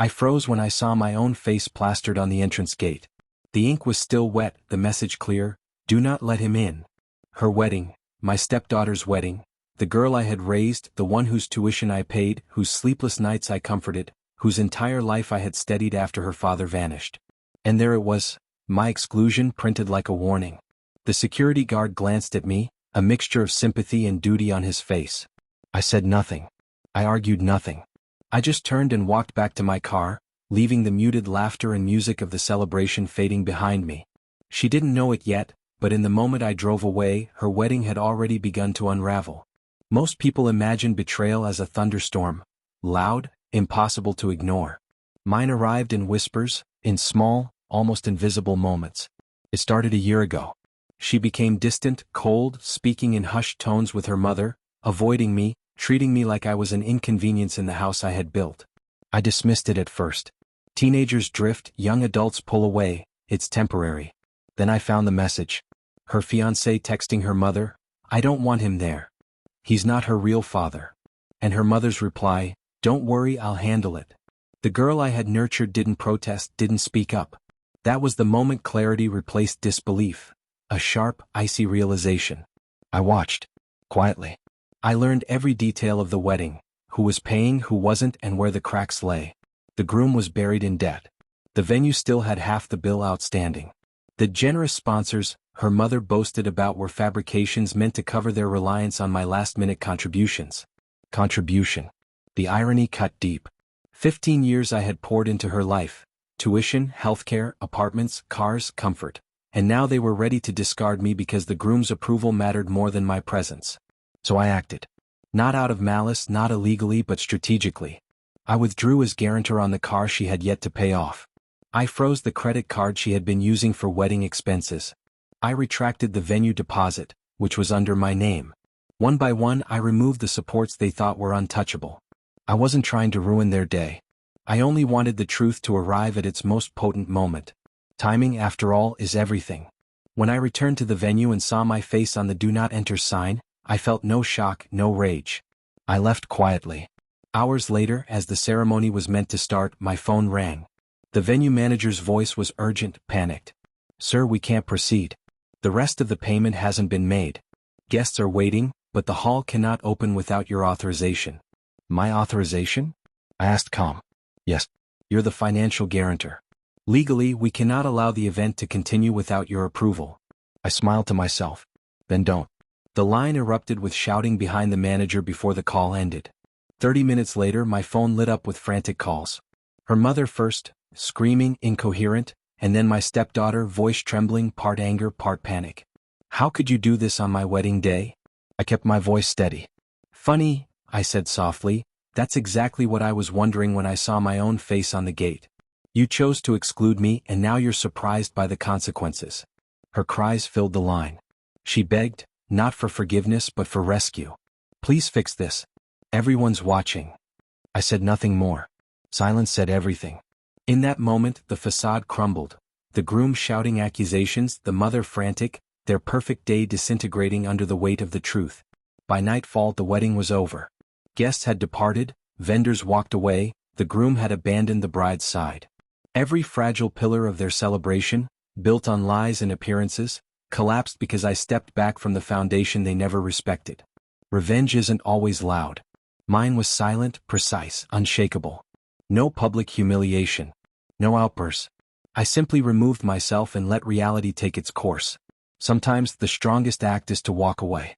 I froze when I saw my own face plastered on the entrance gate. The ink was still wet, the message clear: do not let him in. Her wedding, my stepdaughter's wedding, the girl I had raised, the one whose tuition I paid, whose sleepless nights I comforted, whose entire life I had steadied after her father vanished. And there it was, my exclusion printed like a warning. The security guard glanced at me, a mixture of sympathy and duty on his face. I said nothing. I argued nothing. I just turned and walked back to my car, leaving the muted laughter and music of the celebration fading behind me. She didn't know it yet, but in the moment I drove away, her wedding had already begun to unravel. Most people imagine betrayal as a thunderstorm, loud, impossible to ignore. Mine arrived in whispers, in small, almost invisible moments. It started a year ago. She became distant, cold, speaking in hushed tones with her mother, avoiding me, treating me like I was an inconvenience in the house I had built. I dismissed it at first. Teenagers drift, young adults pull away, it's temporary. Then I found the message. Her fiancé texting her mother, I don't want him there. He's not her real father. And her mother's reply, don't worry, I'll handle it. The girl I had nurtured didn't protest, didn't speak up. That was the moment clarity replaced disbelief. A sharp, icy realization. I watched. Quietly. I learned every detail of the wedding, who was paying, who wasn't, and where the cracks lay. The groom was buried in debt. The venue still had half the bill outstanding. The generous sponsors, her mother boasted about, were fabrications meant to cover their reliance on my last-minute contributions. Contribution. The irony cut deep. 15 years I had poured into her life. Tuition, healthcare, apartments, cars, comfort. And now they were ready to discard me because the groom's approval mattered more than my presence. So I acted. Not out of malice, not illegally, but strategically. I withdrew as guarantor on the car she had yet to pay off. I froze the credit card she had been using for wedding expenses. I retracted the venue deposit, which was under my name. One by one I removed the supports they thought were untouchable. I wasn't trying to ruin their day. I only wanted the truth to arrive at its most potent moment. Timing, after all, is everything. When I returned to the venue and saw my face on the do not enter sign, I felt no shock, no rage. I left quietly. Hours later, as the ceremony was meant to start, my phone rang. The venue manager's voice was urgent, panicked. Sir, we can't proceed. The rest of the payment hasn't been made. Guests are waiting, but the hall cannot open without your authorization. My authorization? I asked calm. Yes. You're the financial guarantor. Legally, we cannot allow the event to continue without your approval. I smiled to myself. Then don't. The line erupted with shouting behind the manager before the call ended. 30 minutes later, my phone lit up with frantic calls. Her mother first, screaming, incoherent, and then my stepdaughter, voice trembling, part anger, part panic. How could you do this on my wedding day? I kept my voice steady. Funny, I said softly, that's exactly what I was wondering when I saw my own face on the gate. You chose to exclude me, and now you're surprised by the consequences. Her cries filled the line. She begged, not for forgiveness but for rescue. Please fix this. Everyone's watching. I said nothing more. Silence said everything. In that moment, the facade crumbled. The groom shouting accusations, the mother frantic, their perfect day disintegrating under the weight of the truth. By nightfall, the wedding was over. Guests had departed, vendors walked away, the groom had abandoned the bride's side. Every fragile pillar of their celebration, built on lies and appearances, collapsed because I stepped back from the foundation they never respected. Revenge isn't always loud. Mine was silent, precise, unshakable. No public humiliation. No outbursts. I simply removed myself and let reality take its course. Sometimes the strongest act is to walk away.